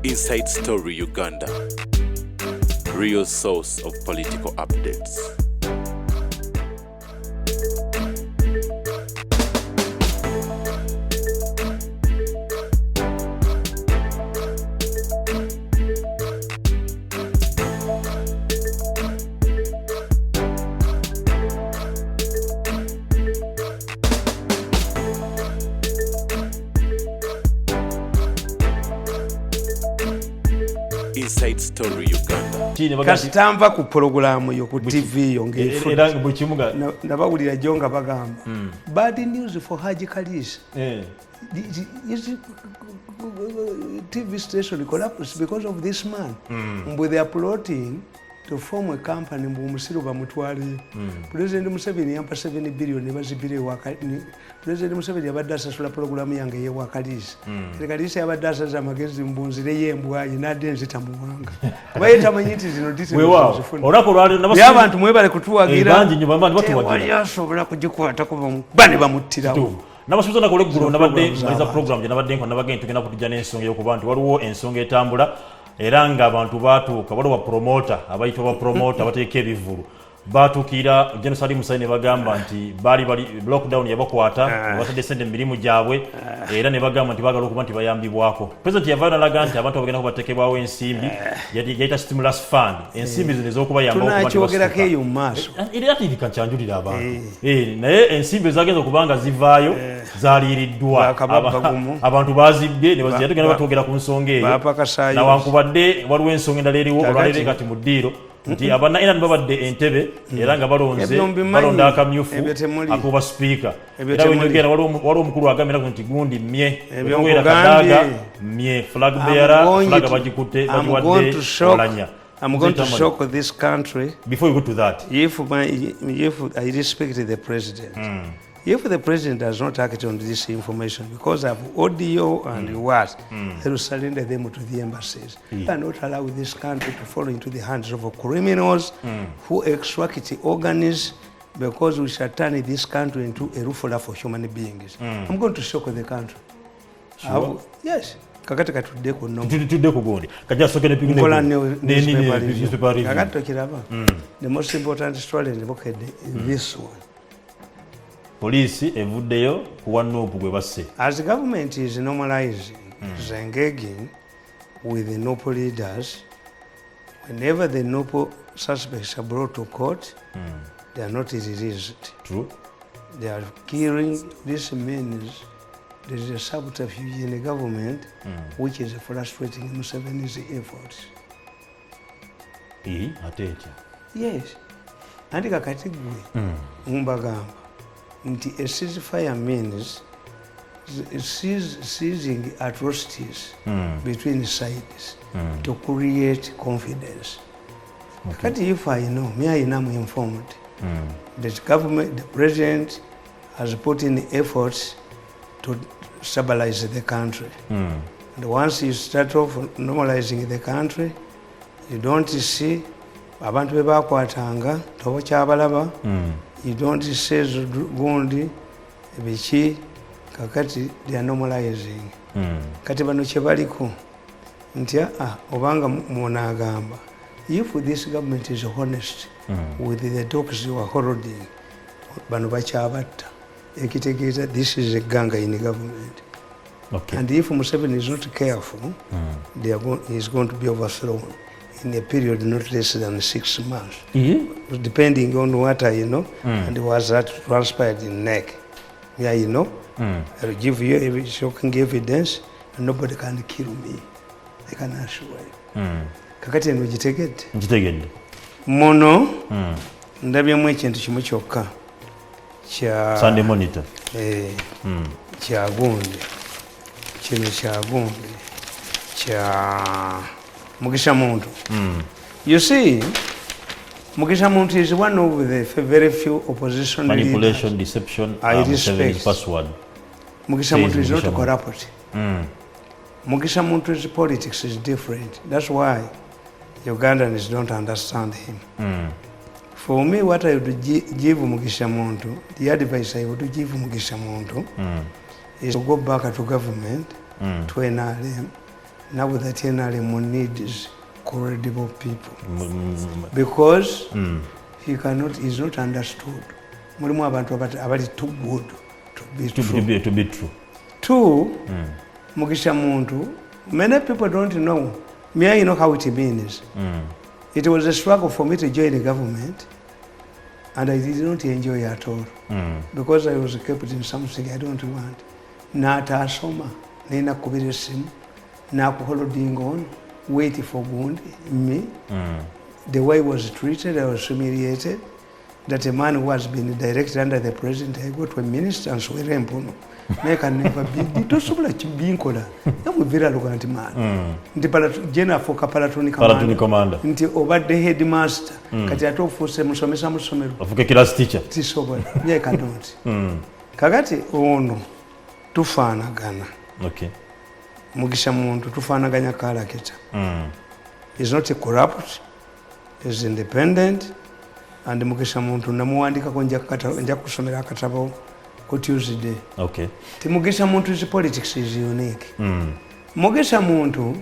Inside Story Uganda, real source of political updates. Inside Story Uganda. Kasitamba ku programu yo ku TV yongefu. Era buli kimuga nabawulira jo nga bagamba. Bad news for Haji Kalis. TV station collapsed because of this man. But they are plotting to form a company Musiru bamutwali. President Museveni yampa 7 billion bazibire wakati. President Museveni yabadasa sula programu yange ye wakalis. Kalisi yabadasa za magezi mbunzire yembwa inade nzitamuwanga. Bayita manyiti zino disi. Wewa. Orako lwali nabasi. Yabantu mwebale kutuwagira. Banji nyuma bantu batuwagira. Yasobola kujikwata ko bani bamutirawo. Nabasubiza na kolegulo nabadde maliza program je nabadde nko nabagenda tugenda kutujja n'ensonga y'okubantu waliwo ensonga etambula era nga abantu batuuka waliwo promoter abayitwa promoter abateeka ebivulu batukira genocide musaine bagamba nti bali lockdown yabakwata batadde sente mirimu gyabwe era ne bagamba nti bagala okuba nti bayambibwako president yavayo nalaga nti abantu bagenda kubatekebwawo ensimbi yaita stimulus fund ensimbi zino ez'okuba yamba okuba nti tunakiwogerako eyo mu maaso era ati bikakyanjulira abantu naye ensimbi ezagenza okubanga zivaayo zaliiriddwa abantu bazibye ne bazijja tugenda batwogera ku nsonga eyo nawankubadde waliwo ensonga endala eriwo olwaleero kati mu ddiiro nti abana ina babadde entebe era nga balonze balonda akamyufu akuba speaker era wenyogera waliwo omukulu agamira nti gundi mye era kadaga mye flag bearer flag bagikutte bagiwadde olanya. I'm going to shock this country. Before you go to that, if I respect the president, if the president does not act on this information because of audio and what, they will surrender them to the embassies. They cannot allow this country to fall into the hands of criminals who extract organs because we shall turn this country into a roof for human beings. I'm going to shock the country. Sure. Yes. Kakati katudeko no. Tudeko gondi. Kaja sokene pigine. Kola newspaper review. Kakati tokiraba. The most important story in the book is this one. Police evuddeyo kuwanna obugwe basse. As the government is normalizing, is engaging with the NOPO leaders, whenever the NOPO suspects are brought to court, they are not released. True. They are killing. This means there is a subterfuge in the government which is frustrating Museveni's efforts. Attention. Yes. And kakati gwe mbagamba nti a ceasefire means ceasing atrocities between sides to create confidence. But if I know, I am informed that government, the president has put in efforts to stabilize the country. And once you start off normalizing the country, you don't see abantu bebakwatanga tobo kyabalaba. You don't say gundi biki kakati they are normalizing. Kati bano kyebaliko nti obanga muna agamba if this government is honest with the talks you are holding bano bakyabatta ekitegeeza this is a ganga in the government. Okay. And if Museveni is not careful, he is going to be overthrown in a period not less than 6 months, depending on what I know and was that transpired in neck. Yeah, you know, I will give you shocking evidence and nobody can kill me. I can assure you. Kakati eno gitegedde. Mono ndabyemu ekintu kimu kyokka kya Sunday Monitor. Kya gundi. Kino kya gundi. Kya Mugisha Muntu. You see, Mugisha Muntu is one of the very few opposition manipulation, leaders. deception, I respect. password. Mugisha Muntu is not corrupt. Mugisha Muntu's politics is different. That's why Ugandans don't understand him. For me, what I would give Mugisha Muntu, the advice I would give Mugisha Muntu is to go back to government, to NRM, now that NRM needs credible people because he's not understood. Mulimu abantu abali too good to be true. Two, Mugisha Muntu, many people don't know. Me, I know how it means. It was a struggle for me to join the government, and I did not enjoy it at all because I was kept in something I don't want. Nata asoma, nina kubiri simu, na kuholding on, waiting for good me. The way I was treated, I was humiliated. That a man who has been directed under the president, I go to a minister and swear him. I can never be. Don't so much being called. I'm a very arrogant man. The general for Palatoni commander. Until over the headmaster. Katiato for some of the class teacher. Tis over. Yeah, cannot. Kagati, oh no. Tufana Ghana. Okay. Mugisha Muntu, Tufana Ganya Karaketa. He's not a corrupt, he's independent. And Mugisha Muntu namuandika nja kusomera akatabo ku Tuesday. Okay. Mugisha Muntu's politics is unique. Mugisha Muntu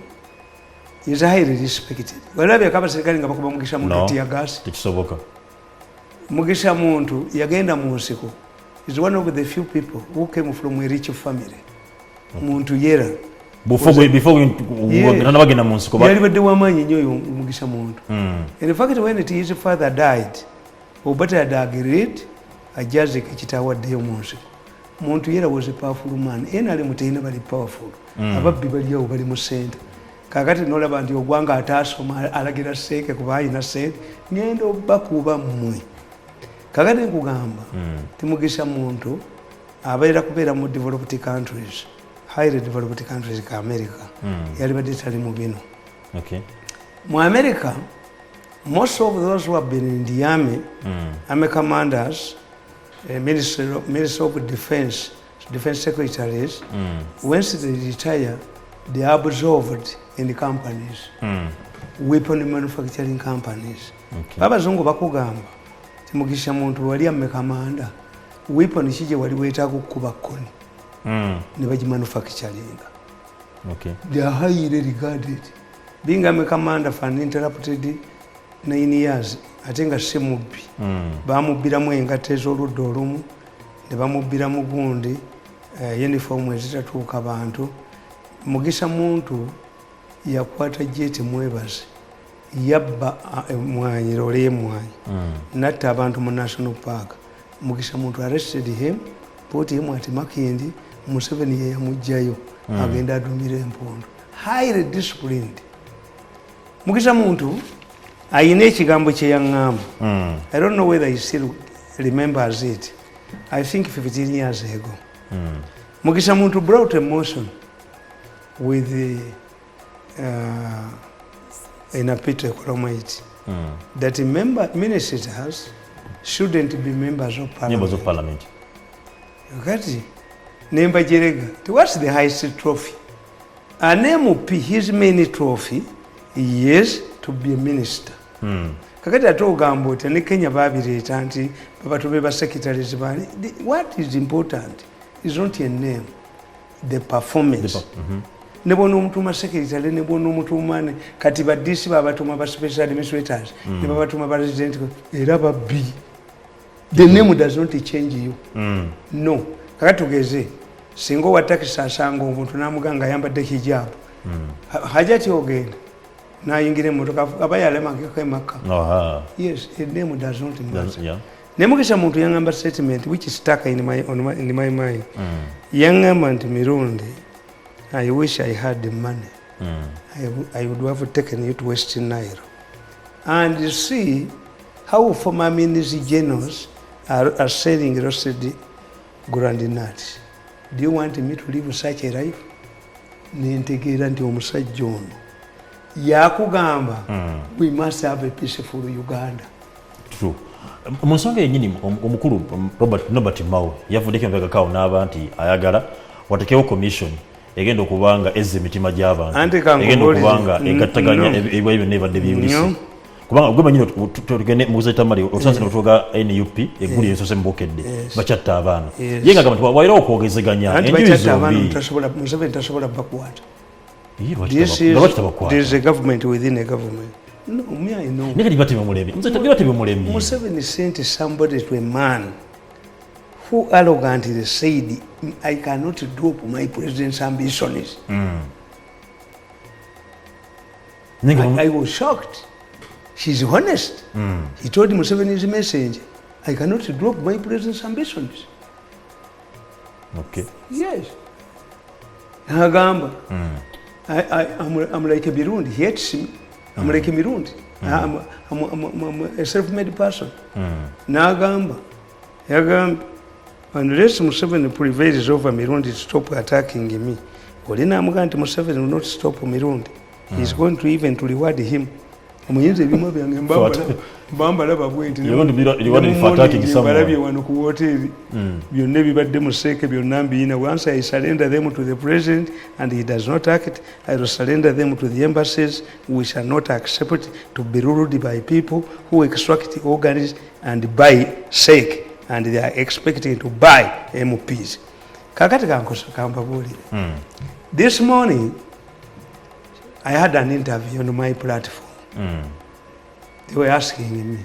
is highly respected. Walabe akaba serikali nga bakuba Mugisha Muntu tia gas. Tikisoboka. Mugisha Muntu yagenda mu nsiko. Is one of the few people who came from a rich family. Muntu yera. Before we bagenda mu nsiko. Yali badde wamanyi nnyo Mugisha Muntu. In fact, when his father died, Obata had agreed a jazz kitaawa de Muntu yera was a powerful man. Enali mutaina bali powerful. Ababbi bali awo bali mu center. Kakati nolaba nti ogwanga atasoma alagira seke kuba ayina sente ngendo bakuba mmwe. Kakati nkugamba Mugisha Muntu abaira kubeera mu developed countries, highly developed countries ka America. Yali badde tali mu bino. Okay. Mu America, most of those who have been in the army, army commanders, Minister of Defense secretaries, once they retire, they are absorbed in the companies, weapon manufacturing companies. Abazungu bakugamba Mugisha Muntu wali amme commander, weapon kije wali wetaaga okukuba kkoni ne bagimanufacturing. Okay. They are highly regarded. Being a commander for uninterrupted 9 years, ate nga si mubbi. Bamubbiramu engato ez'oludda olumu, ne bamubbiramu gundi uniform ezitatuuka bantu. Mugisha Muntu yakwata jeti mwebazi, yabba emwanyi, loole y'emwanyi, natta abantu mu National Park. Mugisha Muntu arrested him, put him at Makindi. Museveni ye yamugjayo agenda adumira empondo. Highly disciplined. Mugisha Muntu ayina ekigambo kye yaŋŋamba. I don't know whether he still remembers it. I think 15 years ago. Mugisha Muntu brought a motion with the in a pit economite that ministers shouldn't be members of parliament. Okay? Nemba Jerega. What's the highest trophy? An MP, his main trophy is to be a minister. Kakati atogamba oti ne Kenya babireeta nti babatobe ba secretaries bani. What is important is not your name, the performance. Ne bono omutuma secretary ne bono omutuma kati ba DC babatuma ba special administrators ne babatuma ba resident era babbi. The name does not change you. No. Kakati tugeze singo watakisa asanga omuntu namuganga yambadde hijab. Hajati ogenda nayingira emmotoka abayalemageko emaka. Yes, the name does not matter. Ne Mugisha Muntu yangamba statement which is stuck in my mind. Yangamba nti Mirundi, I wish I had the money. I would have taken you to Western Nile and see how former ministry generals are selling roasted groundnuts. Do you want me to live such a life? Nintegeera nti omusajja ono yakugamba we must have a peaceful Uganda. True. Mu nsonga yennyini omukulu Robert Mao yavuddeko emabega kawo n'aba nti ayagala watekewo commission egenda okubanga ezza emitima gy'abantu, egenda okubanga egattaganya ebyo byonna ebadde byeyulise. Kubanga gwe manyino tugende muze Tamale otusanze n'otuga NUP eggulu yensose mbokedde bakyatta abaana. Ye ng'agamba nti waira okwogezeganya enjuyi zombi. Museveni tasobola bakwata. This is a government within a government. No, me I know. Museveni sent somebody to a man who arrogantly said, I cannot drop my president's ambitions. I was shocked. She's honest. He told Museveni's message, I cannot drop my president's ambitions. Okay. Yes. Nagamba. I'm like a Mirundi. He hates me. I'm like a Mirundi. I'm a self-made person. Nagamba. Unless Museveni prevails over Mirundi to stop attacking me, Museveni will not stop Mirundi. He's going to even to reward him. You're going to be attacking someone. Once I surrender them to the president and he does not act, I will surrender them to the embassies. We shall not accept to be ruled by people who extract organs and buy sake, and they are expecting to buy MPs. This morning, I had an interview on my platform. They were asking me.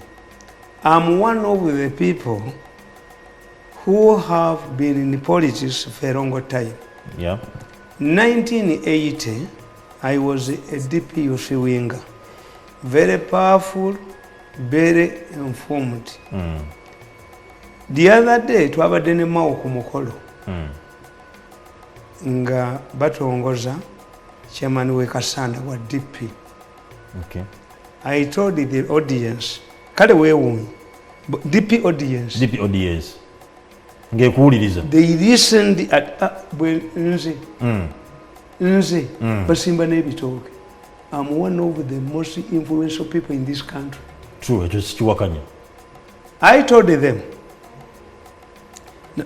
I'm one of the people who have been in politics for a long time. Yeah. 1980, I was a DPUC winger. Very powerful, very informed. The other day, twabadde ne Mao ku mukolo. Nga batongoza chairman we Kasanda wa DP. Okay. I told the audience, kale weewuunyi, DP audience. They listened at nze basimba n'ebitooke. I'm one of the most influential people in this country. True, just kiwakanya. I told them,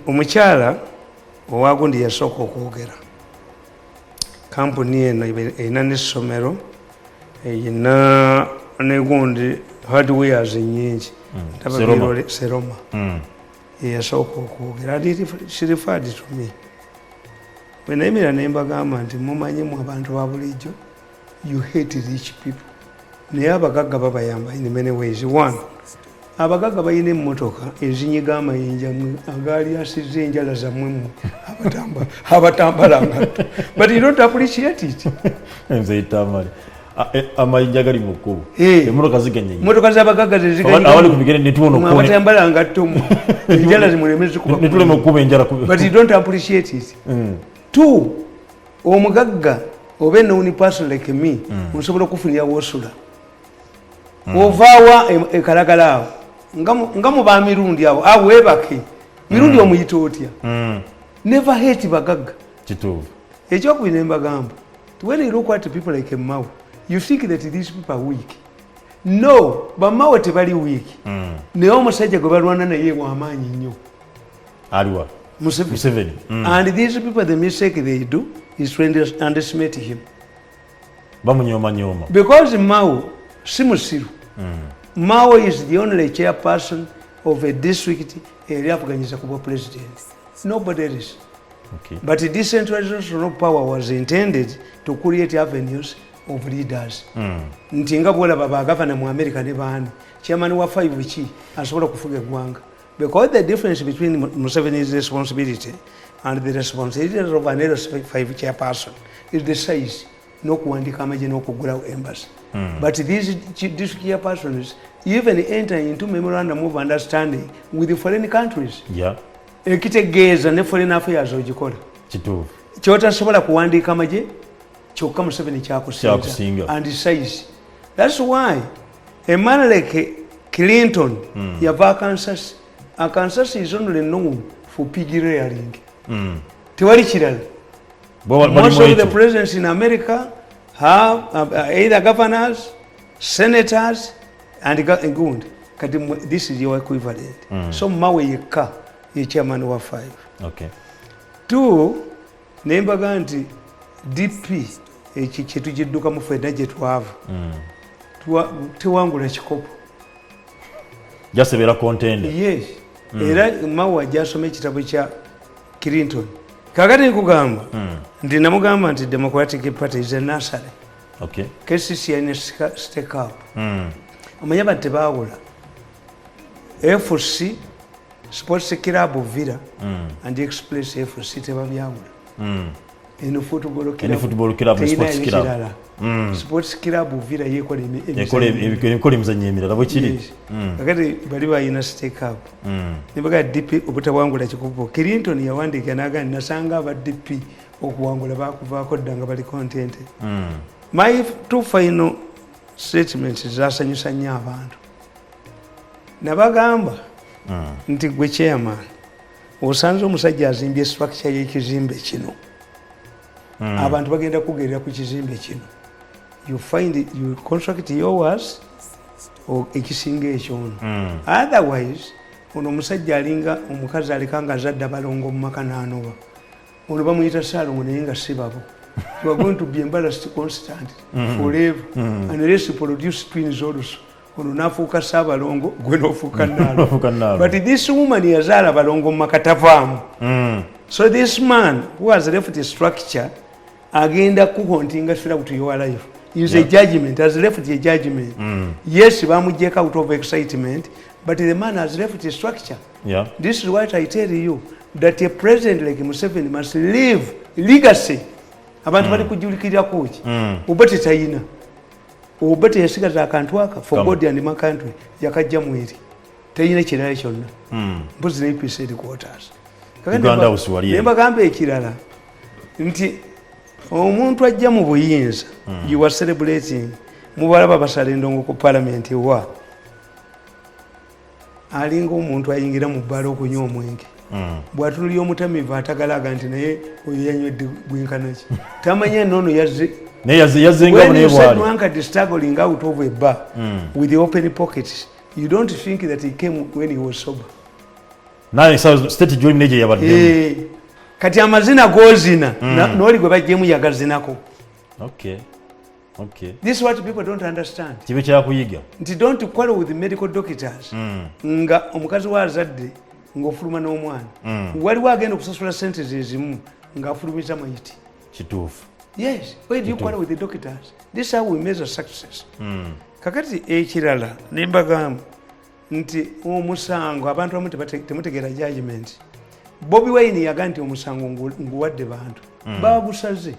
omukyala owagundi yasooka okwogera. Kampuni eno erina n'essomero, erina negundi hardwares nyingi. Seroma. Yasooka okwogera. She referred to me. Bwe nayimira ne mbagamba nti mumanyimu abantu ba bulijjo, you hate rich people. Naye abagagga babayamba in many ways. One, abagagga balina emmotoka ezinyiga amayinja agaali asizza enjala zammwe abatambalanga. But you don't appreciate it. Nze Tamale. Amayinja gali mu kkubo. Emmotoka zigenye. Emmotoka z'abagagga zezigenye. Awali ku bigere ne tuwono kone. Abatambalanga ttomu. Enjala zimuleme zikuba. Ne tulema okkuba enjala kuba. But you don't appreciate it. Two, omugagga oba known person like me, osobola okufunira wosula. Ovaawa ekalagala awo. Nga mu ba Mirundi awo, awo weebake. Mirundi omuyita otya? Never hate bagagga. Kituufu. Ekyokubiri ne mbagamba, when you look at people like Mao, you think that these people are weak. No, bamawe tebali weak. Naye omusajja gwe balwana naye w'amaanyi nnyo. Aliwa. Museveni. And these people, the mistake they do is to underestimate him. Bamunyoma. Because Mao, si musiru. Mao is the only chairperson of a district area afuganyiza kuba president. Nobody else. Okay. But decentralization of power was intended to create avenues of leaders. Nti nga bwolaba bagavana mu America ne baani. Chairman wa 5 ki asobola kufuga eggwanga. Because the difference between Museveni's responsibility and the responsibility of an L5 chairperson is the size. No kuandika amaje no kugula embassy. But these chairpersons even enter into memorandum of understanding with the foreign countries. Yeah. Ekitegeeza ne foreign affairs ogikola. Kituufu. Kyotasobola kuwandiika amaje kyokka Museveni kyakusinga. And size. That's why a man like Clinton yava Kansas. Kansas is only known for pig rearing. Tewali kirala. Most of the presidents in America have either governors, senators, and good. This is your equivalent. So Mao yekka ye chairman wa 5. Okay. 2, nembaga nti DP eki kyetujidduka mu fedda gye twava. Tewangula kikopo. Jasebera contender. Yes. Era Mao ajja asoma ekitabo kya Clinton kakati nkugamba nti namugamba nti Democratic Party is a nursery. Okay. KCC ine stake up. Omanya bante baawula FC Sports Club Villa and Express FC tebabyawula. Eno football club sports club. Sports Club Villa yekola emizannyo emirala bwe kiri. Kakati bali bayina stake up. Nibaga DP obutawangula kikubo. Clinton yawandiika naga nasanga aba DP okuwangula bakuvaako ddanga bali content. My two final statements zasanyusa nnyo abantu. Nabagamba nti gwe chairman osanze omusajja azimbye structure y'ekizimbe kino. Abantu bagenda kugerera ku kizimbe kino. You find it, you construct yours or ekisinga ekyono. Otherwise ono omusajja alinga omukazi alikanga azadde abalongo mu maka n'anoba. Ono bamuyita Salongo naye nga si babo. You are going to be embarrassed constant forever unless you produce twins also. Ono nafuuka Saabalongo gwe n'ofuuka Nnaalo. But this woman yazaala balongo mu maka tavaamu. So this man who has left a structure agenda kuhontinga throughout your life. Is a judgment, has left a judgment. Yes, bamujeka out of excitement, but the man has left a structure. Yeah. This is what I tell you, that a president like Museveni must leave legacy. Abantu bali kujulikira kuki. Obati tayina. Obati yasigaza akantu aka for God and my country yakajja mwiri. Tayina kirala kyonna. Mbuzi ne APC headquarters. Uganda uswaliye. Nemba gambe ekirala. Nti omuntu ajja mu buyinza you were celebrating mubalaba basala endongo ku parliament wa alinga omuntu ayingira mu bbala okunywa omwenge bw'atunulira omutamivu atagalaga nti naye oyo yanywedde bwenkanaki tamanya noono yazzenga naye bwali struggling out of a bar with the open pockets. You don't think that he came when he was sober. Naye state join neje yabadde kati amazina gozina noli gwe bajjemu yagazinako. Okay. This is what people don't understand. Kibe kyakuyiga nti don't quarrel with the medical doctors. Nga omukazi wa azadde ng'ofuluma n'omwana waliwo agenda okusasula sente zezimu ng'afulumiza mayiti. Kituufu. Yes, why do you quarrel with the doctors? This is how we measure success. Kakati ekirala nembagamba nti omusango abantu bamu temutegeera judgment. Bobi Wine yaga nti omusango nguwadde bantu bagusaze.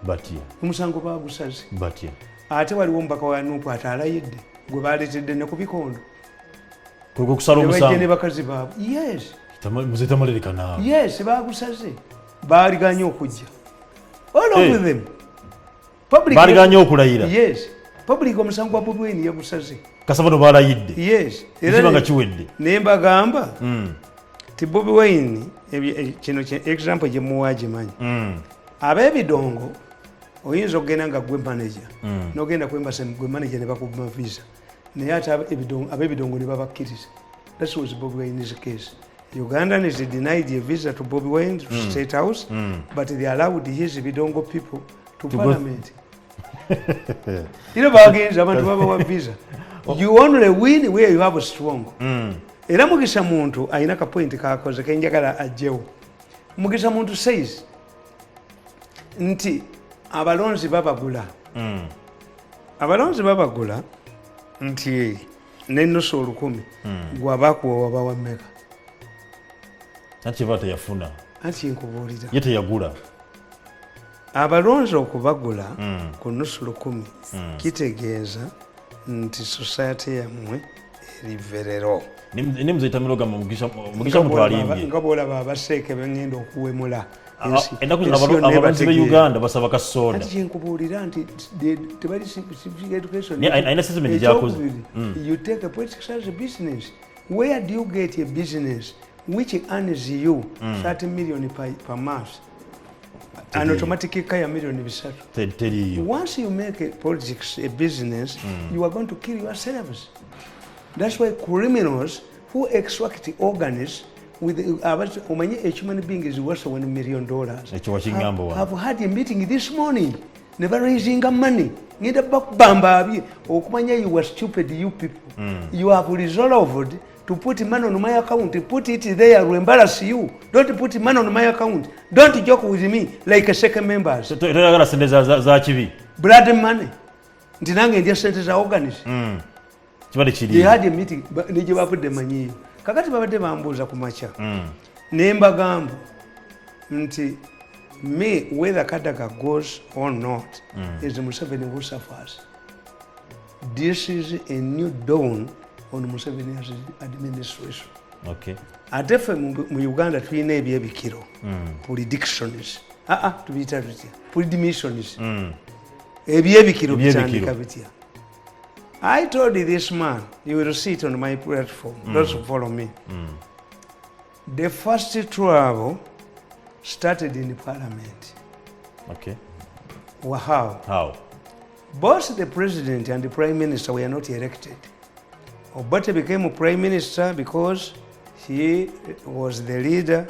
Batya Omusango bagusaze. Batya Ate waliwo omubaka wa Nuupu atalayidde gwe baaleetedde ne ku bikondo. Kwe kusala omusango. Ne bakazi baabwe. Yes. Muze tamalirika naawe. Yes, bagusaze. Baaliganye okujja. All of them. Public. Baaliganye okulayira. Yes. Public omusango gwa Bobi Wine yagusaze. Kasabano baalayidde. Yes. Era nga kiwedde. Ne mbagamba. Ti Bobi Wine kino example gye muwa gimanyi. Ab'ebidongo oyinza okugenda nga gwe manager n'ogenda kwembasa gwe manager ne bakuba visa naye ate ab'ebidongo ne babakkiriza. That was Bobi Wine's case. Ugandans denied a visa to Bobi Wine to State House, but they allowed his bidongo people to Parliament. You know bargains abantu babawa visa. You only win where you have a strong. Era Mugisha muntu ayina ka point kakoze kenjagala ajjewo. Mugisha muntu says nti abalonzi babagula. Abalonzi babagula nti n'ennusu 1000 gwabakuwa wabawa mmeka. Ati bata yafuna. Ati nkubuulira. Yete yagula. Abalonzi okubagula ku nnusu 1000 kitegeeza nti society yammwe eriverero. Ni mzee Tamiroga Mugisha mutwalimbye. Nga bwolaba abaseeke bengenda okuwemula. Ennaku zino abalonzi be Uganda basaba kasoda. Ati nkubuulira nti tebali civic education. Aina statement gyakoze. You take a politics as a business. Where do you get a business which earns you 30 million per month? And automatically kaya million bisatu. Once you make a politics a business, you are going to kill yourselves. That's why criminals who extract organs with a human being is worth $1 million. Have had a meeting this morning, never raising money. You were stupid, you people. You have resolved to put money on my account, put it there to embarrass you. Don't put money on my account. Don't joke with me like a second members. Blood money. Ndinange ndia sente za organize. They had a meeting, nije bafudde manyiyo. Kakati babadde bambuuza ku macha. Nemba gambo nti me whether Kadaga goes or not is Museveni who suffers. This is a new dawn on Museveni's administration. Okay. Ate ffe mu Uganda tulina ebyebikiro. Predictions. Tubiyita tutya. Predictions. Ebyebikiro bitandika bitya. I told this man, you will see it on my platform. Those who follow me. The first trouble started in the parliament. Okay. Well, how? How? Both the president and the prime minister were not elected. Obote became a prime minister because he was the leader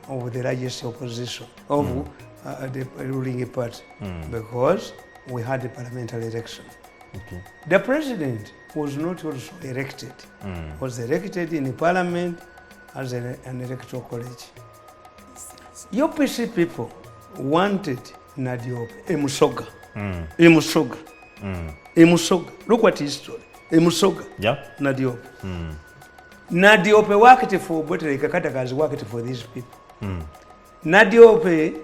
of the largest opposition of the ruling party, because we had a parliamentary election. Okay. The president was not also elected. Was elected in the parliament as an electoral college. UPC people wanted Nadiope, Emusoga. Emusoga. Emusoga. Look at history. Emusoga. Yeah. Nadiope. Nadiope worked for Obote, Kakataga's worked for these people. Nadiope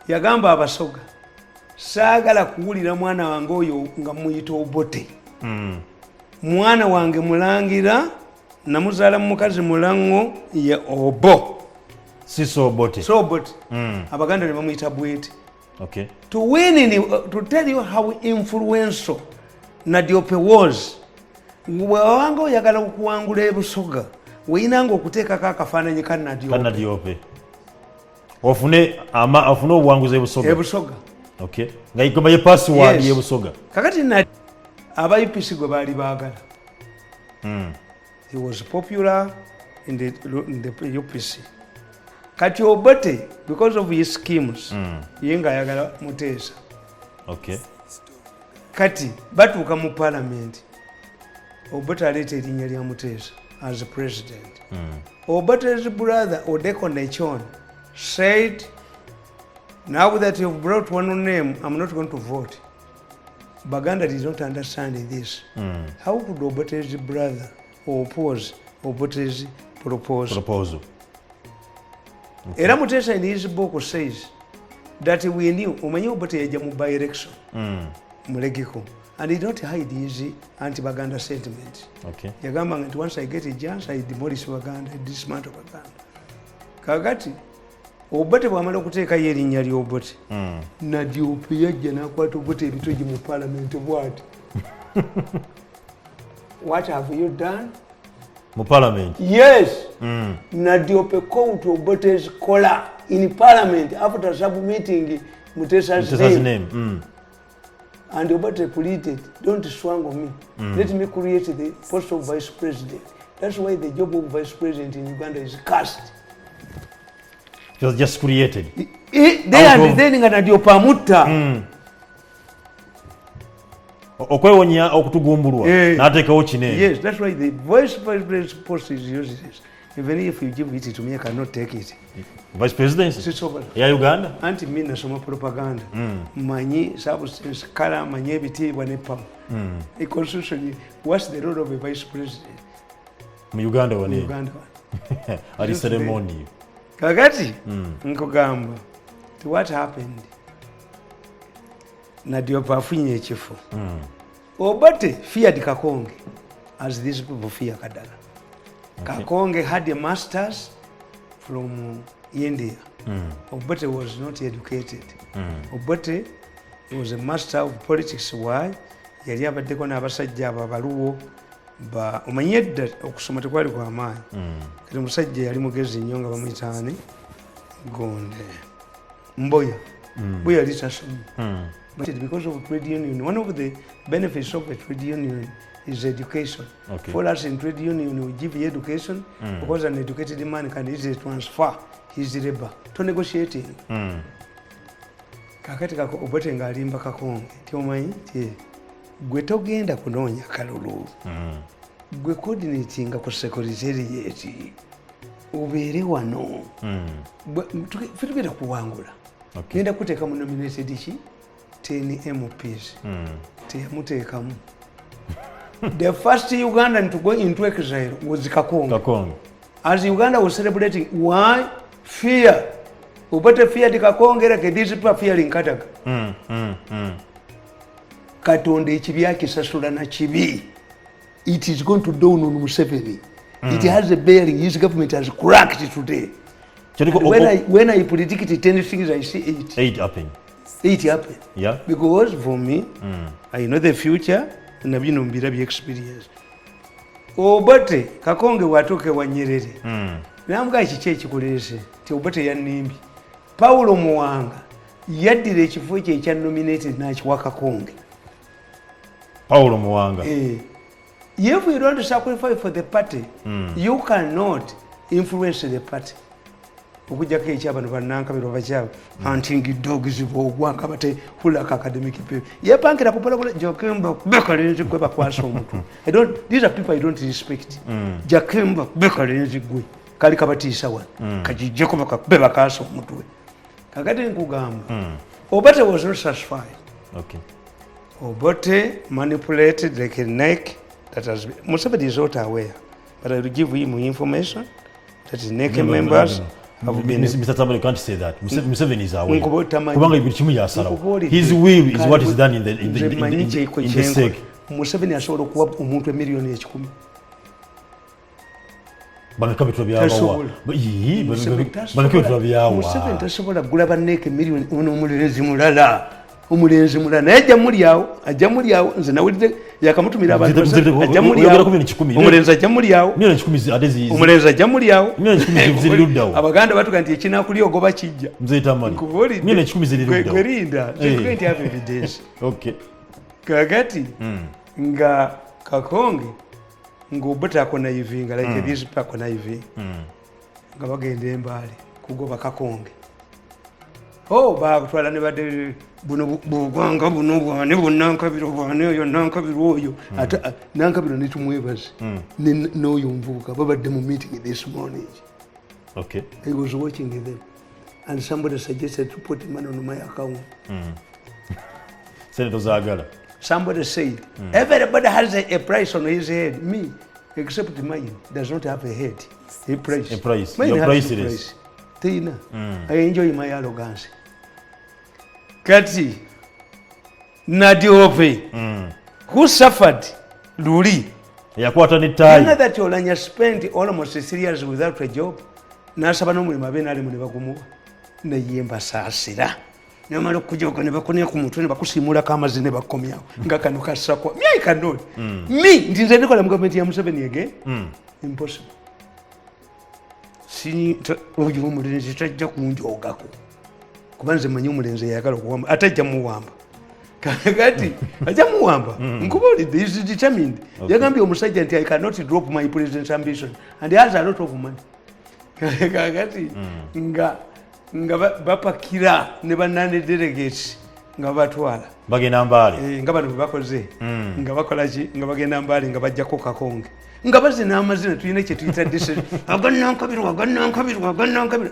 yagamba abasoga. Saagala kuwulira mwana wange oyo nga muyita Obote. Mwana wange mulangira namuzaala mukazi mulango ye Obo. So Obote. So Obote. Abaganda ne bamuyita Bwete. Okay. To win to tell you how influential Nadiope was. Wange oyagala okuwangula ebusoga. Weinanga okuteekako akafaananyi ka Nadiope. Ofune obuwanguzi ebusoga. Ebusoga. Okay. Nga igoma ye password y'ebusoga. Kakati aba UPC gwe baali baagala. He was popular in the UPC. Kati Obote, because of his schemes, yenga ayagala Muteesa. Okay. Kati batuuka mu parliament. Obote aleeta erinnya lya Muteesa as president. Obote's brother Odeko Nechon said, now that you've brought one name, I'm not going to vote. Baganda did not understand this. How could Obote's brother oppose Obote's proposal? Okay. Era Muteesa in his book says that we knew Omanyi Obote yaja mu by-election Mulegiko, and he did not hide his anti-Baganda sentiments. Okay. Yagamba nti once I get a chance, I demolish Baganda, I dismantle Baganda. Kakati Obote bwamala okuteekayo erinnya ly'Obote, Nadiope yajja n'akwata Obote ebitogi mu parliament bw'ati. What have you done? Mu parliament? Yes. Nadiope called Obote's collar in parliament after submitting Muteesa's name. And Obote pleaded, don't swang on me. Let me create the post of vice president. That's why the job of vice president in Uganda is cast. It was just created. They are designing a Nadiope amutta. Okwewonya okutugumbulwa n'ateekawo kinene. Yes, that's why the vice president post is useless. Even if you give it to me, I cannot take it. Vice presidency? Ya Uganda? Anti mi nasoma propaganda. Manyi substance, kala, manyi ebitiibwa ne pamu. A constitution, what's the role of a vice president? Mu Uganda wani? Uganda wani. Ali ceremony. Kakati, nkugamba, to what happened? Nadiope afunye ekifo. Obote feared Kakonge as these people fear Kadala. Okay. Kakonge had a master's from India. Obote was not educated. Obote was a master of politics. Why? Yali abaddeko n'abasajja abaluwo omanyi edda okusoma tekwali kwa maanyi. Kati omusajja yali mugezi nnyo nga bamuyitaani Gonde. Mboya. Mboya yali tasoma. But because of trade union, one of the benefits of a trade union is education. Okay. For us in trade union, we give you education because an educated man can easily transfer his labor to negotiating. Kakati Obote ng'alimba Kakonge, ti omanyi ti gwe togenda kunoonya kalulu. gwe coordinating ku secretariat ubeere wano tugenda kuwangula genda kuteeka mu nominated 10 MPs teyamuteekamu. The first Ugandan to go into exile was Kakonge. As Uganda was celebrating, why? Fear. Ubate fear di Kakonge like these people fearing Kataka. Katonde ekibi akisasula na kibi. It is going to dawn on Museveni. It has a bearing. His government has cracked today. When I predict 10 things, I see 8. 8 happen. 8 happen. Yeah. Because for me, I know the future. Nabino mbirabi experience. Obate Kakonge watoke wa Nyerere. Namuga ekiche ekikolese ti Obate yanimbi. Paulo Muwanga yaddira ekifo kye ekya nominated n'akiwa Kakonge. Paulo Muwanga. If you don't sacrifice for the party, you cannot influence the party. Ukujako ekyabano bannankamiro bakyabo hunting dogs bogwanga bate hulaka academic people yepankira kupola Jakemba bekalenzi gwe bakwasa omuntu. These are people I don't respect. Jakemba bekalenzi gwe kali kabatiisa wa kajijeko bakabe bakasa omuntu we kakati nkugamba Obate was not satisfied. Okay. Obate manipulated like a neck that has been, Museveni is not aware, but I will give him information that the NEC members Mr. Tamale can't say that. Museveni is aware. Kubanga ibichimu ya salawo. His will is what is done in the sake. Museveni asobola okuwa omuntu emiliyoni 10. Bamekabitwa byawa. Bamekabitwa byawa. Museveni tasobola kugula banneke emiliyoni omulenzi mulala. Omulenzi mulala naye ajja muli awo nze nawulidde yakamutumira abantu ajja muli awo omulenzi ajja muli awo omulenzi ajja muli awo Abaganda batuga nti ekinakuli ogoba kijja kwerinda nti have evidence. Kakati nga Kakonge ng'Obate akonaivinga like these people akonaivinga nga bagenda Embaale kugoba Kakonge. Bakutwala ne badde buno bugwanga buno bwane bunnankabiro bwane oyo nankabiro oyo ate nankabiro ne tumwebaze n'oyo mvubuka babadde mu meeting this morning. Okay. I was watching them and somebody suggested to put money on my account. Senator Zagala. Somebody said everybody has a price on his head. Me, except mine, does not have a head. A price. A price. Mine Your has price a it price. is. Tina, I enjoy my arrogance. Kati Nadiope, who suffered Luli. Yakwata ni tai. You know that Olanya spent almost 3 years without a job. Nasaba n'omulimu abeena ali muli bagumuwa. Ne yemba saasira. Nyamalo kujoka ne bakonya ku mutwe ne bakusimulako amazzi ne bakomyawo. Nga kano kasakwa. I cannot. Me, ntinze ndikola mu government ya Museveni again. Impossible. Oyo omulenzi tajja kunjogako kuba nze manyi omulenzi yayagala okuwamba atajja muwamba kakati ajja muwamba nkubuulidde is determined. Yagambye omusajja nti I cannot drop my president's ambition and he has a lot of money. Kakati nga bapakira ne bannane delegates nga batwala bagenda Mbaale nga bano bakoze nga bakola ki nga bagenda Mbaale nga bajjako Kakonge nga bazina amazina tulina kye tuyita aganankabirwa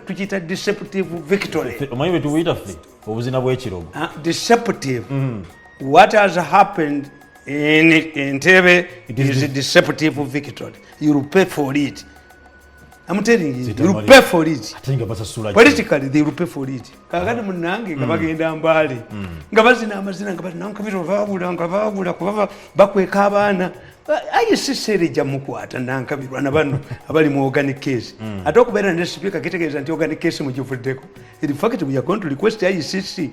tukiyita deceptive victory. Omanyi bwe tubuyita ffe obuzina bw'ekirogo. Deceptive. What has happened in Entebbe is a deceptive victory. You will pay for it. I'm telling you, you will pay for it. Politically, they will pay for it. Kakati munange nga bagenda Mbaale nga bazina amazina nga banankabirwa babula bakweka abaana ayisisere jamukwata nankabirwa na bano abali mu organic case. Ate okubeera ne speaker kitegeeza nti organic case mugivuddeko. In fact, we are going to request ICC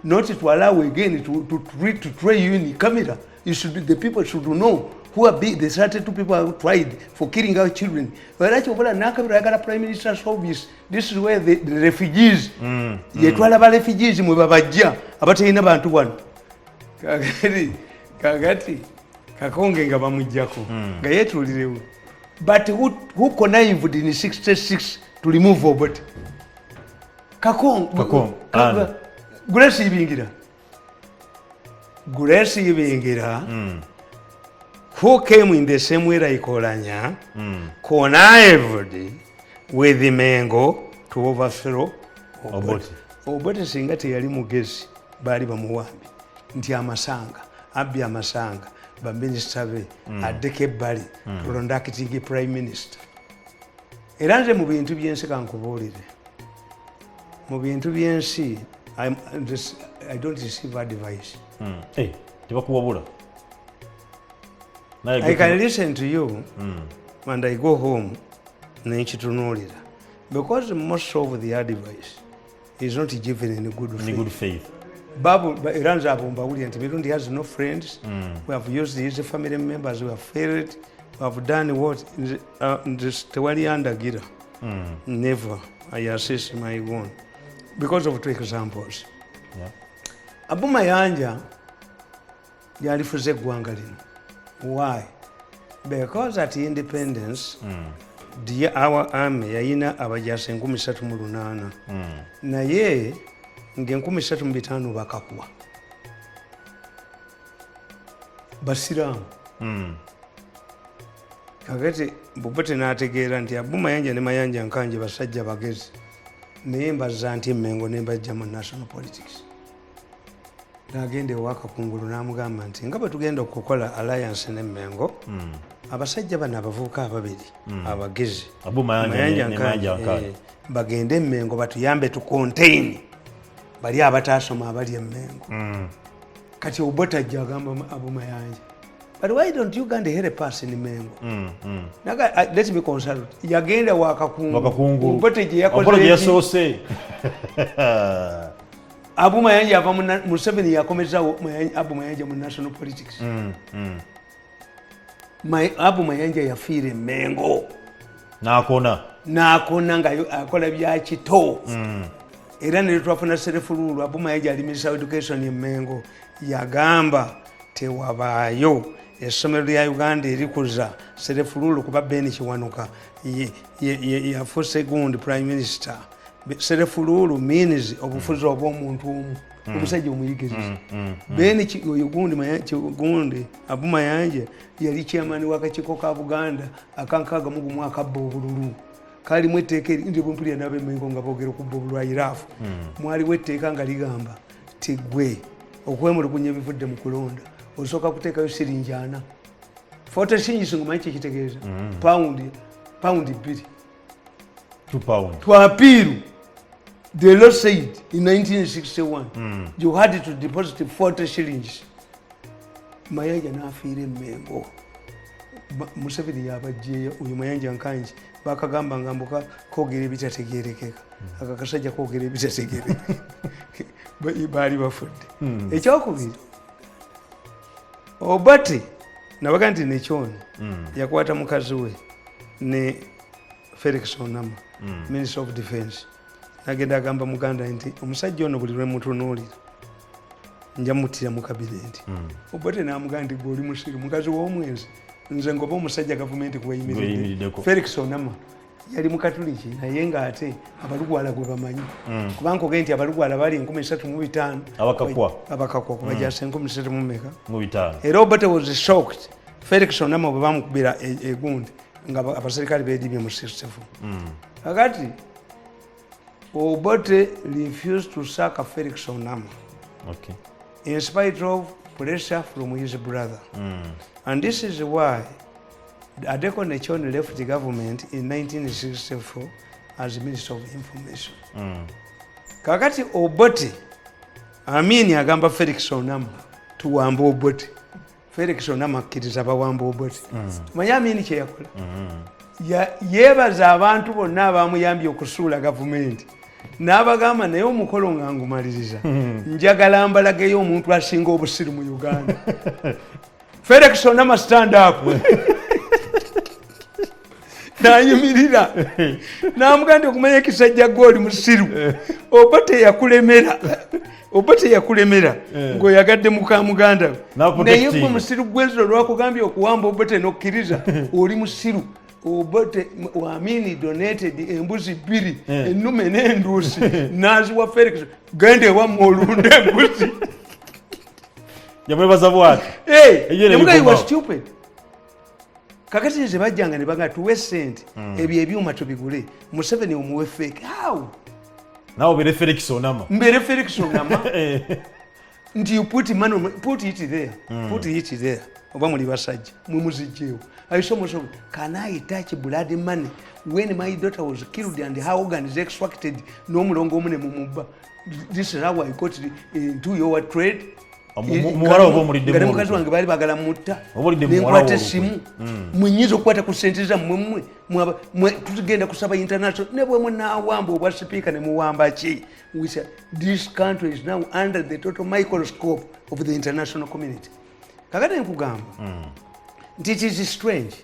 not to allow again to try you in camera. You should be, the people should know who are big. The 32 people who tried for killing our children. Whereas Nankabirwa Prime Minister's office, this is where the refugees, yetwala ba refugees mwe babajja abatalina bantu wano. Kagati Kakonge nga bamujjako nga yetuulirewo. But who connived in 66 to remove Obate? Kakonge. Grace Ibingira. who came in the same way like Olanya, connived with the Mengo to overthrow Obote singa teyali mugezi bali bamuwambi nti amasanga abbi amasanga baminisita be addeko ebbali tulondakitingi prime minister. Era nze mu bintu byensi kankubuulire, mu bintu byensi I don't receive advice. Tebakuwabula. I can listen to you and I go home nenchitunuulira, because most of the advice is not given in good faith. Babu Iran's Abumbawuli and Mirundi has no friends. We have used his family members, we have failed, we have done what this Tewali Andagira. Never I assist my own. Because of 2 examples. Abu Mayanja yalifuze eggwanga lino. Why? Because at independence our army yayina abajasi 38 naye nge 35 bakakwa basiramu. Kakati Obote n'ategeera nti Abu Mayanja ne Mayanja nkanje basajja bagezi, naye mbazza nti Mengo ne mbajja mu national politics. N'agenda ewaka kungulu n'amugamba nti nga bwe tugenda okukola alliance ne Mengo, abasajja bano abavubuka ababiri abagezi Abu Mayanja ne Mayanja bagende Mengo batuyambe tu contain bali abataasoma abali Mengo. Kati Obote ajja agamba Abu Mayanja, but why don't you go and help us in Mengo? Let me consult. Yagenda waka kungulu Obote je yakoze Abu Mayanja ava mu 7 yakomeza Abu Mayanja mu national politics. Abu Mayanja yafiire Mengo nakona nga akola bya kito. Era ne twafuna serefululu Abu Mayanja ali minister of education ye Mengo yagamba tewabaayo essomero lya Uganda erikuza serefululu kuba Beni Kiwanuka yafuuse gundi prime minister. Serefululu means obufuzi obw'omuntu omu, omusajja omuyigiriza. Beni gundi Abu Mayanja yali chairman w'akakiiko ka Buganda akankaaga mu mwaka obululu. Kalimu etteeka ndi bumpulira n'ab'Emengo nga boogera ku obululu iraafu. Mwaliwo etteeka nga ligamba ti gwe okwemulugunya ebivudde mu kulonda osooka kuteekayo siringi 4. 40 shillings ngomanyi kitegeeza pound 2. 2 pounds. To appeal, the law said in 1961, you had to deposit 40 shillings. Mayanja n'afiira Mengo. Museveni yabajjeyo uyu Mayanja nkanji bakagamba ngambuka koogera ebitategeerekeka. Akakasajja koogera ebitategeerekeka. Baali bafudde. Ekyokubiri, Obote nabaga nti nekyoni yakwata mukazi we ne Felix Onama, Minister of Defense. Nagenda agamba Muganda nti omusajja ono buli lwe mutunuulira nja muttira mu kabinenti. Obote n'amugamba nti gwe oli musiru mukazi w'omwezi nze ngoba omusajja gavumenti kweyimiriddeko. Felix Onama yali mukatuliki naye ng'ate abalugwala gwe bamanyi. Kubanga ogende nti abalugwala bali 35 abakakwa kubajasa 35. Era Obote was shocked Felix Onama bwe bamukubira egundi nga abaserikali beedibye mu 64. Kakati Obote refused to sack Felix Onama in spite of pressure from his brother. And this is why Adeko Nechoni left the government in 1964 as Minister of Information. Kakati Obote Amini agamba Felix Onama tuwamba Obote. Felix Onama akkiriza bawamba Obote. Manyi Amini kye yakola? Yeebaza abantu bonna abamuyambye okusuula gavumenti. N'abagamba naye omukolo nga ngumaliriza. Njagala mbalageyo omuntu asinga obusiru mu Uganda. Felix Onama stand up. N'ayimirira. N'amugamba okumanya ekisajja gw'oli musiru. Obote yakulemera ng'oyagadde muka muganda. Naye gwe musiru gw'enzo lwakugambye okuwamba Obote n'okkiriza oli musiru. Obote Amini donated embuzi 2 ennume n'enduusi n'aziwa Felix gende ewammwe olunda embuzi. Yamwebaza bwati. He was stupid. kakati nze bajjanga ne baga tuwe ssente ebyo ebyuma tubigule Museveni omuwe fake how nawe obere Felix Onama mbere Felix Onama nti you put money put it there oba muli basajja mumuzijjeewo ayisomoso can I touch blood money when my daughter was killed and her organs extracted n'omulongo omune mumubba this is how I got into your trade muwala obo mulidde mu mukazi wange bali bagala mutta n'enkwata essimu mwenyiza okukwata ku ssente zammwe mmwe tugenda kusaba international ne bwe munaawamba obwa sipiika ne muwamba ki this country is now under the total microscope of the international community kakati nkugamba nti it is strange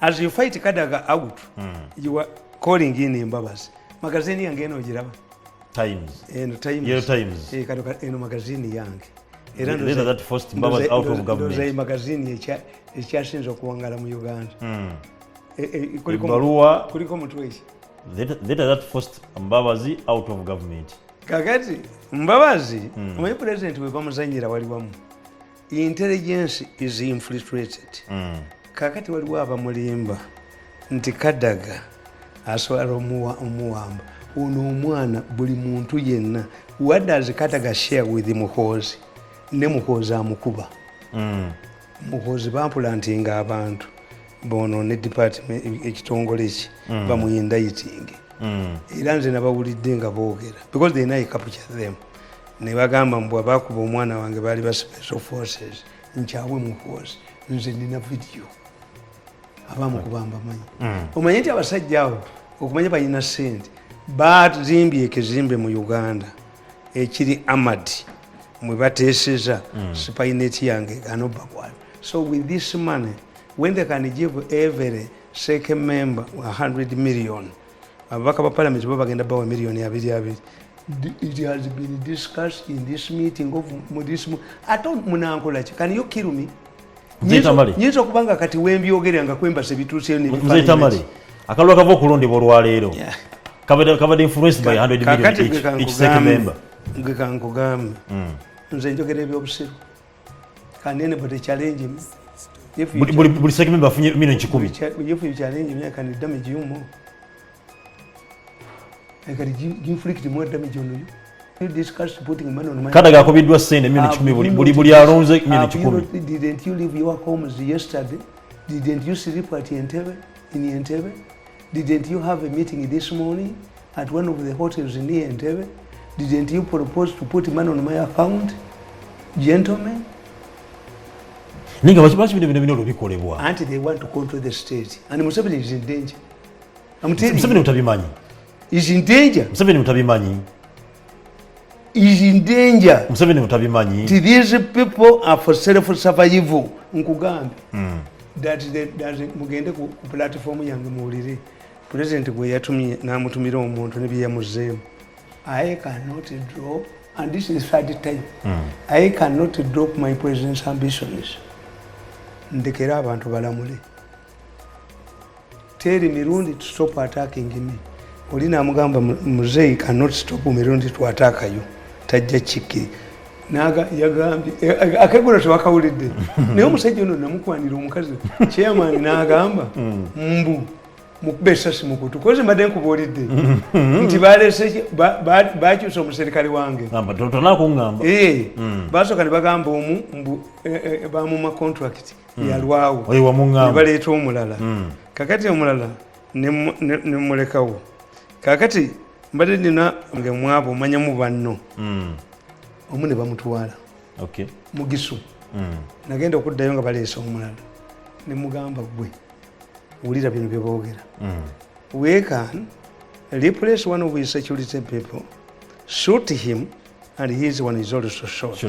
as you fight Kadaga out you are calling in Mbabazi magazini yange eno ogiraba Times eno magazini yange era that first Mbabazi out of government ndoza magazini ekyasinza okuwangala mu Uganda kuliko mutweki that first Mbabazi out of government kakati Mbabazi omanyi president we bamuzanyira wali wamu intelligence is infiltrated kakati waliwo abamulimba nti Kadaga asobola omuwamba ono omwana buli muntu yenna what does Kadaga share with Muhoozi ne Muhoozi amukuba Muhoozi bampulantinga abantu bono ne department ekitongole ki bamuyindayitinge era nze nabawulidde nga boogera because they know capture them ne bagamba mbwa bakuba omwana wange bali ba special forces nkyawe Muhoozi nze nina video abamukubamba manyi omanyi nti abasajja abo okumanya balina ssente bazimbye ekizimbe mu Uganda ekiri Ahmad mwe bateeseza spineti yange ganobakwala so with this money when they can give every second member 100 million ababaka ba parliament bagenda bawa million 2 it has been discussed in this meeting of Mudismu ato munankola ki can you kill me nyizo kubanga kati wembyogere nga kwembase bituuse ni Mzee Tamale akalwa kavo kulondebwa olwaleero kabadde influenced by 100 million each second member ngekankugamba nze njogera ebyobusiru can anybody challenge me buli second member afunye million 10 if you challenge me I can damage you more I can inflict more damage on you. You discussed putting money on my Kadaga akobiddwa ssente million 10 buli alonze million 10 didn't you leave your homes yesterday? Didn't you sleep at Entebbe in Entebbe? Didn't you have a meeting this morning at one of the hotels in Entebbe? Didn't you propose to put money on my account? Gentlemen? Ninga bachi bino bikolebwa. Until they want to control the state. And Museveni is in danger. I'm telling you. Museveni mutabimanyi. Is in danger. Museveni mutabimanyi. Is in danger. Museveni mutabimanyi. These people are for self-survival. Nkugambe. That mugende ku platform yange muwulire. President gwe yatumye namutumira omuntu ne byamuzeemu. I cannot drop, and this is third time. I cannot drop my president's ambitions. Ndekera abantu balamule. Tell Mirundi to stop attacking me. Olina amugamba Muzei cannot stop Mirundi to attack you. Tajja chiki. Naga yagambye akagula twakawulidde. Naye omusajja ono namukwanira omukazi. Chairman n'agamba mbu mukubesasi mukutu koze mbadde nkubuulidde nti balese bakyusa omuserikale wange basooka ne bagamba omu bamuma contract yalwawo ne baleeta omulala kakati omulala ne mulekawo kakati mbadde nina nge mwabo omanyamu banno omu ne bamutwala mugisu nagenda okuddayo nga baleese omulala ne mugamba gwe wulira bino bye boogera we can replace one of his security people, shoot him, and his one is also shot.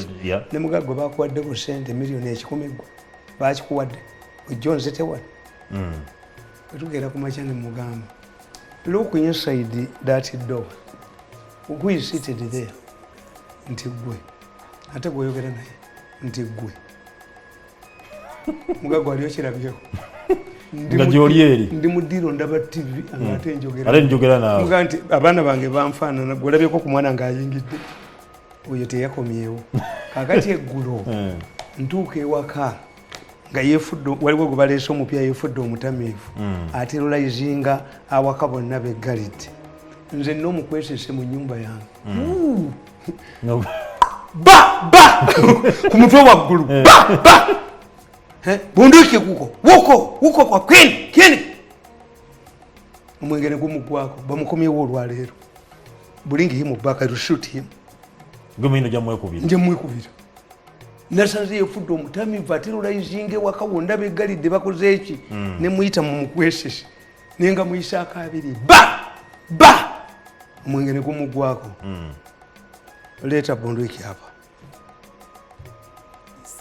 Ne mugagwe bakuwadde ku ssente miliyoni 10 bakikuwadde ojjo nze tewa tugenda ku makya ne mugamba look inside that door who is seated there nti gwe ate gweoyogera naye nti gwe mugagwe aliyo kirabyeko ndi mudiro ndaba TV ate njogera nawe muga nti abaana bange banfaanana gwolabyeko ku mwana ng'ayingidde oyo teyakomyewo kakati eggulo ntuuka ewaka nga yefudde waliwo gwe baleese omupya yefudde omutamiivu aterolizinga awaka bonna beggalidde nze n'omukwesese mu nnyumba yange ba ku mutwe waggulu ba bunduki wuko kwa kwini omwenge ne gumugwako bamukomyewo olwaleero bulingi himubaka tushuti him gumino jamwekubira nje mwekubira nasanze yefudde omutamiivu aterolizinga ewaka wonna beggalidde bakoze eki ne muyita mu mukwesese nenga muyisaako abiri ba omwenge ne gumugwako leeta bunduki apa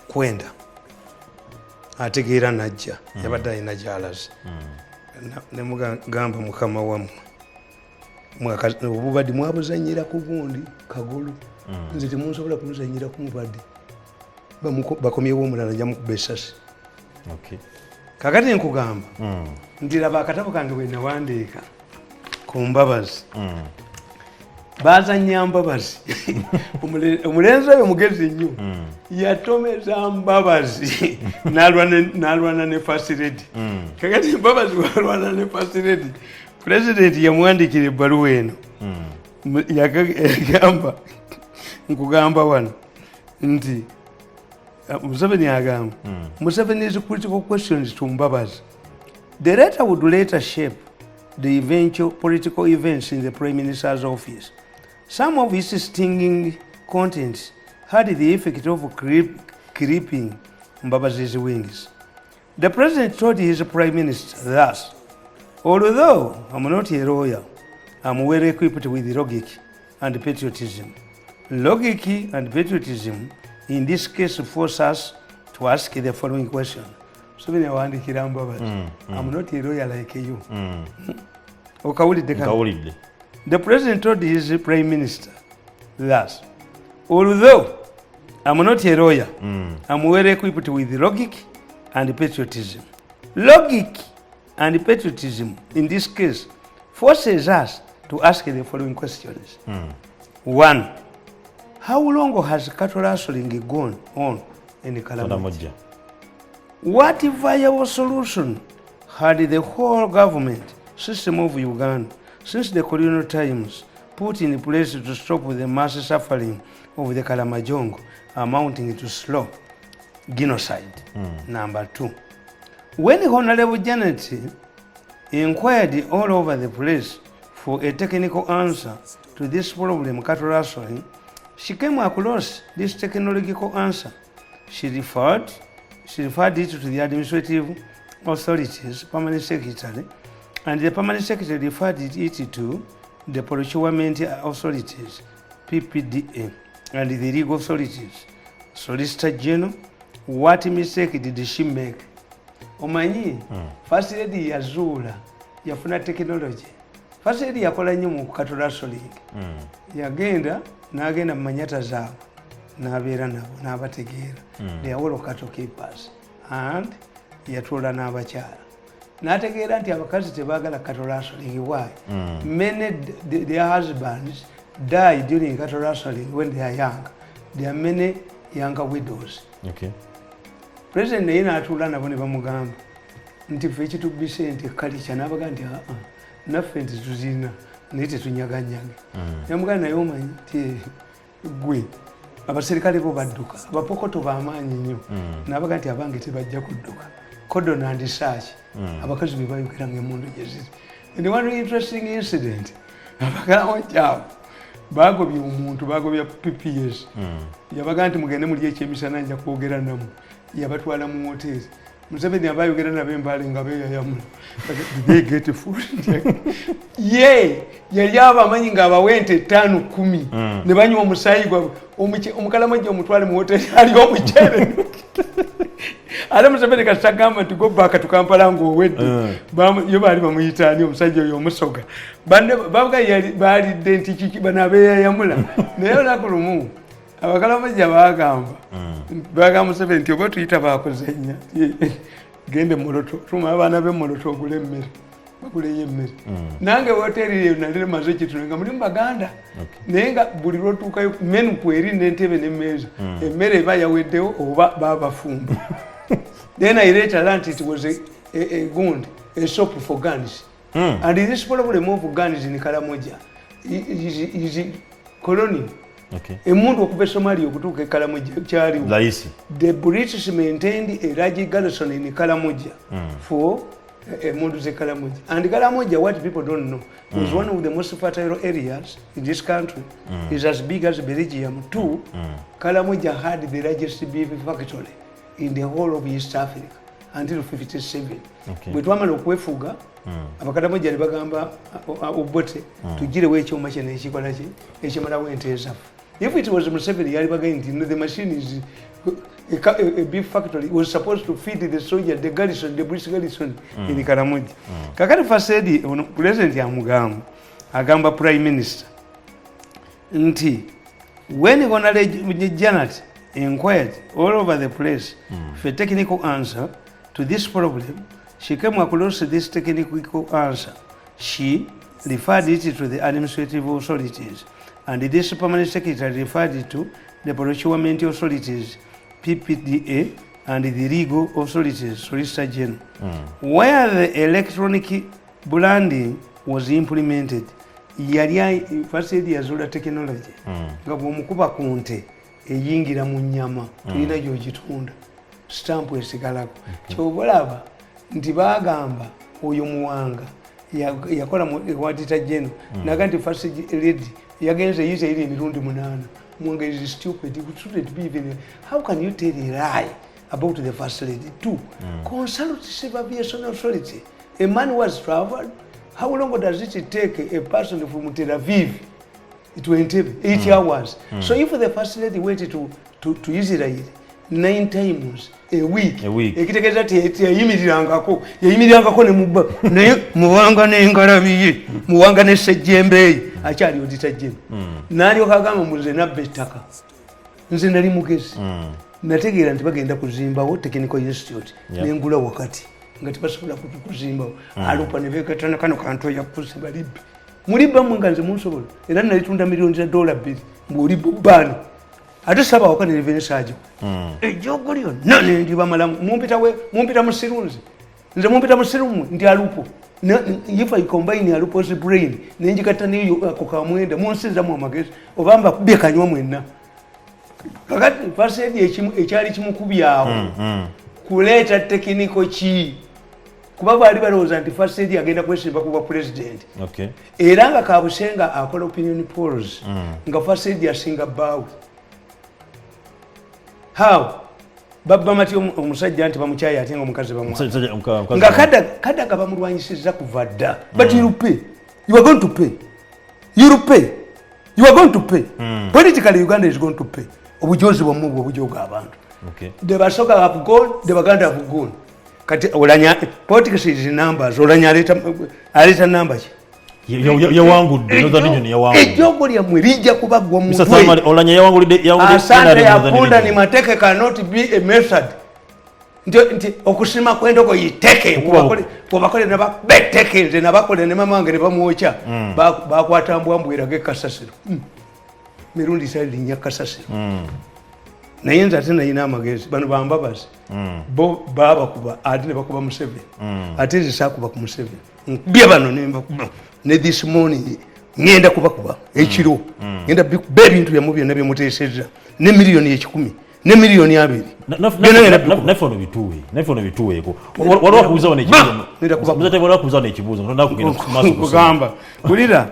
kwenda ategeera najja yabadde alina gyalaze nemugamba mukama wammwe obubadde mwabuzanyira ku gundi kagulu nze temunsobola kumuzanyira ku mubadde bakomyewo omulala njamukuba essasi kakati nkugamba nti laba akatabo kange bwe nawandiika ku mbabazi bazanya mbabazi omulenzi oyo mugezi nnyo yatomeza mbabazi n'alwana ne fasiredi kakati mbabazi walwana ne fasiredi pulezidenti yamwandikira ebbaluwa eno yagamba nkugamba wano nti Museveni agamba Museveni's critical questions to Mbabazi. The letter would later shape the eventual political events in the Prime Minister's office. Some of its stinging contents had the effect of creeping Mbabazi's wings. The president told his prime minister thus, although I'm not a lawyer, I'm well equipped with logic and patriotism. Logic and patriotism in this case force us to ask the following question. So many awandikira Mbabazi, I'm not a lawyer like you. The president told his prime minister thus, although I'm not a lawyer, I'm well equipped with logic and patriotism. Logic and patriotism in this case forces us to ask the following questions. 1. How long has cattle rustling gone on in Kalamoja? What viable solution had the whole government system of Uganda since the colonial times put in place to stop the mass suffering of the Kalamajongo amounting to slow genocide? Number 2. When Honorable Janet inquired all over the place for a technical answer to this problem, cattle rustling, she came across this technological answer. She referred it to the administrative authorities, permanent secretary, and the permanent secretary referred it to the procurement authorities, PPDA, and the legal authorities. Solicitor General, what mistake did she make? Omanyi, first lady yazula, yafuna technology. First lady yakola nnyo mu cattle rustling. Yagenda n'agenda mu manyata zaabwe n'abeera nabo n'abategeera. They are all cattle keepers. And yatuula n'abakyala. N'ategeera nti abakazi tebaagala cattle rustling. Why? Many their husbands die during cattle rustling when they are young. There are many younger widows. Okay. President naye n'atuula nabo ne bamugamba nti ffe ekitubbise nti kalica n'abaga nti naffe nti tuzina naye tetunyaganyaga. Yamugamba naye omanyi nti gwe abaserikale bo badduka, abapokoto b'amaanyi nnyo. N'abaga nti abange tebajja kudduka. Cordon and search. Abakazi be bayogera ng'emmundu gye ziri. And one interesting incident, abagalawo kyabo bagobye omuntu, bagobya PPS. Yabaga nti mugende muli ekyemisana nja kwogera namu. Yabatwala mu hoteli. Museveni abayogera nabo embale nga beeyayamula. They get food. Ye yali abamanyi ng'abawente 5-10 ne banywa omusaayi gwabwe. Omukalamajja omutwale mu hoteli ali omukyere. Ate Museveni kasagamba nti go back to Kampala ng'owedde. Yo baali bamuyitaani omusajja oyo omusoga. Bavuga baalidde nti kiki bano abeeyayamula. Naye olunaku lumu abakalamajja bagamba Museveni nti oba tuyita baakuzenya gende moloto tuma abaana be moloto ogule emmere baguleyo emmere nange hoteri eyo nali maze kitundu nga mulimu Baganda naye nga buli lwotuukayo menu kweri n'entebe n'emmeeza emmere eba yaweddewo oba baabafumba Then I later learned it was a gund, a soap for guns. And this problem of guns in Karamoja is colonial. Okay. Emuntu okuva Somalia okutuuka Karamoja kyaliwo. Laisi. The British maintained a large garrison in Karamoja for Munduze Karamoja. And Karamoja, what people don't know, was one of the most fertile areas in this country. It's as big as Belgium. Two, Karamoja had the largest beef factory in the whole of East Africa until 57. Bwe twamala okwefuga abakaramoja ne bagamba obote tugirewo ekyuma kye n'ekikola kye ekimalawo ente ezaffe. If it was Museveni yali bagaye nti the machine is a beef factory was supposed to feed the soldier, the garrison, the British garrison in Karamoja. Kakati Fasedi president yamugamba agamba prime minister nti when Honorable Janet inquired all over the place for a technical answer to this problem, she came across this technical answer. She referred it to the administrative authorities, and this permanent secretary referred it to the procurement authorities, PPDA, and the legal authorities, Solicitor General. Where the electronic branding was implemented, yali first yazula technology. Nga bw'omukuba ku nte eyingira mu nnyama tulina gy'ogitunda stamp esigalako. Kyobalaba nti bagamba oyo muwanga yakola mu Auditor General naga nti first lady yagenze yize iri emirundi 8. Muwanga is stupid. It shouldn't be even. How can you tell a lie about the first lady? Two, consult Civil Aviation Authority. A man was traveled. How long does it take a person from Tel Aviv to Entebbe? 8 hours. So if the first lady went to Israel 9 times a week, ekitegeeza nti yayimirirangako ne mubba naye muwanga n'engalabiye muwanga ne sejjembe akyali Auditor General. N'alyoka agamba muze nabba ettaka. Nze nali mugezi nategeera nti bagenda kuzimbawo Technical Institute n'engula wakati nga tebasobola kuzimbawo alupa ne beekatana kano kantu yakuze balibbe mulibba mwanga nze munsobola era nalitunda miliyoni za $2 ng'olibba bbaani ate saba wakane revenue charge ejjogo lyo nane ndi bamala mumpita musirunzi nze mumpita musirumu ndi alupo if I combine alupo's brain nenjikata niyo kokamwenda munsinza mu amagezi obamba kubye kanywa mwenna kakati fasedi ekyali kimukubyawo kuleeta technical ki kuba baali balowooza nti fasedi agenda kwesimba kuba president. Era nga Kabusenga akola opinion polls nga fasedi asinga bbaawe. How? Baba mati omusajja nti bamukyaye ate nga omukazi bamwa. Nga kadaga bamulwanyisizza kuva dda. But you pay. You are going to pay. You pay. You are going to pay. Politically Uganda is going to pay. Obujozi bwamwe obujoga abantu. The Basoga have gone, the Baganda have gone. Kati olanya politics is numbers. Olanya aleta numbers. Yawangudde Northern Union yawangudde. Ejjogo lya mwirijja kubagwa mu Mr. Samari olanya yawangudde Asante yakunda ni mateke cannot be a method. Nti okusima kwendoko yiteke kubakole naba beteke nze nabakole ne mama wange ne bamwocha bakwata mbwambwira ge kasasiro. Mirundi sali nya kasasiro. Naye nze ate nayina amagezi bano bambabazi bo baba kuba ate ne bakuba Museveni ate nze saakuba ku Museveni nkubye bano ne mbakuba ne this morning ngenda kubakuba ekiro ngenda bebintu bya mubyo nabyo muteeseza ne miliyoni 10 ne miliyoni 2 nafono bituweeko waliwo kuuzawo n'ekibuuzo muzate waliwo kuuzawo n'ekibuuzo ntonda kugenda kumaaso kugamba kulira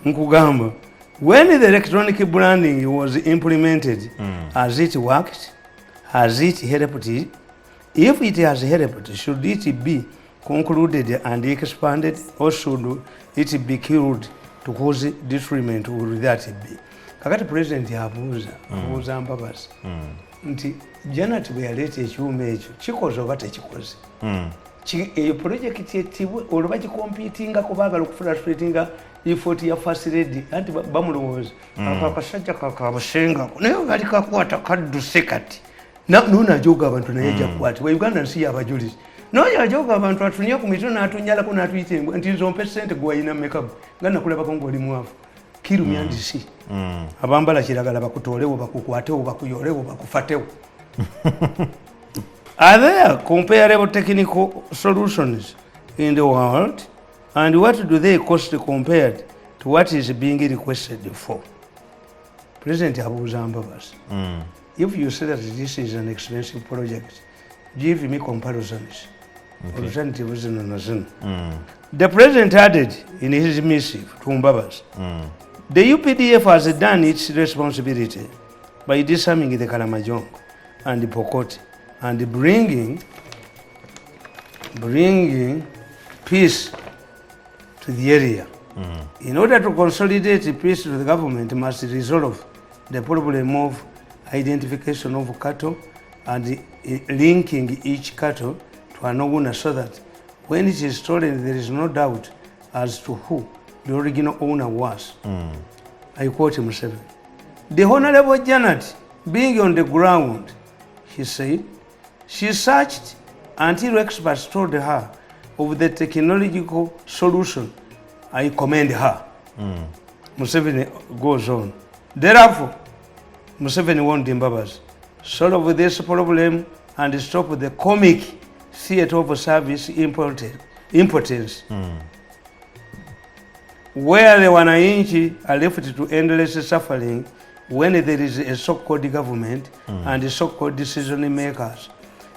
nkugamba when the electronic branding was implemented, has it worked? Has it helped? If it has helped, should it be concluded and expanded, or should it be killed to cause detriment? Would that be? Kakati President abuuza mpabazi nti Janet bwe yaleeta ekyuma ekyo kikoze oba tekikoze. Eyo project yettibwe olwo bagikompitinga kubaagala okufrustratinga effort ya first lady anti bamulowooza akakasajja kakabasengako naye gali kakwata kadduse kati nonajoga abantu naye jakwati we Uganda nsi yabajulizi noyo ajoga abantu atunya ku mitwe n'atunyalako n'atuyite nti nzompe ssente gwe walina makeup nga nakulabako ng'oli mwavu kiru myandisi abambala kiragala bakutoolewo bakukwatewo bakuyolewo bakufatewo Are there comparable technical solutions in the world? And what do they cost compared to what is being requested for? President abuuza Mbabazi. If you say that this is an expensive project, give me comparisons. Alternatives in Zin. The president added in his missive to Mbabazi, the UPDF has done its responsibility by disarming the Kalamajong and the Pokot and bringing peace to the area. In order to consolidate peace, the government must resolve the problem of identification of cattle and linking each cattle to an owner so that when it is stolen, there is no doubt as to who the original owner was. I quote Museveni. The Honorable Janet, being on the ground, he said, she searched until experts told her of the technological solution. I commend her. Museveni goes on. Therefore, Museveni warned Mbabazi, solve this problem and stop the comic theatre of service impotence. Where the Wananchi are left to endless suffering when there is a so-called government and so-called decision makers.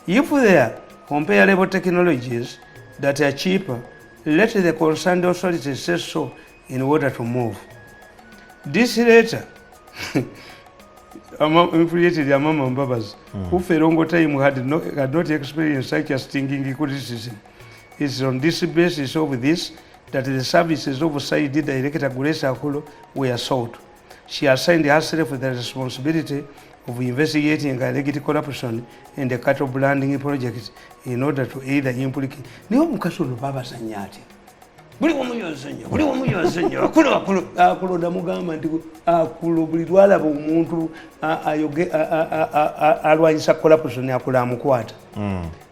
If there are comparable technologies that are cheaper, let the concerned authorities say so in order to move. This letter infuriated Mama Mbabazi, who for a long time had not experienced such a stinging criticism. It's on this basis of this that the services of Saidi Director Grace Akulu were sought. She assigned herself the responsibility of investigating alleged corruption in the cattle branding project in order to either implicate. Niwo mukasulu baba sanyati. Buli wamuyozenya akulu namugamba nti akulu buli lwalaba omuntu alwanyisa corruption akulu amukwata.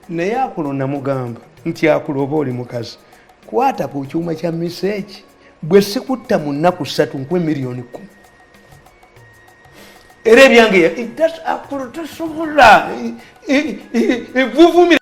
Naye akulu namugamba nti akulu oba oli mukazi kwata ku kyuma kya message bwe sikutta mu nnaku 3 nkwe miliyoni 10. Era ebyange akulu tosobola evuvumira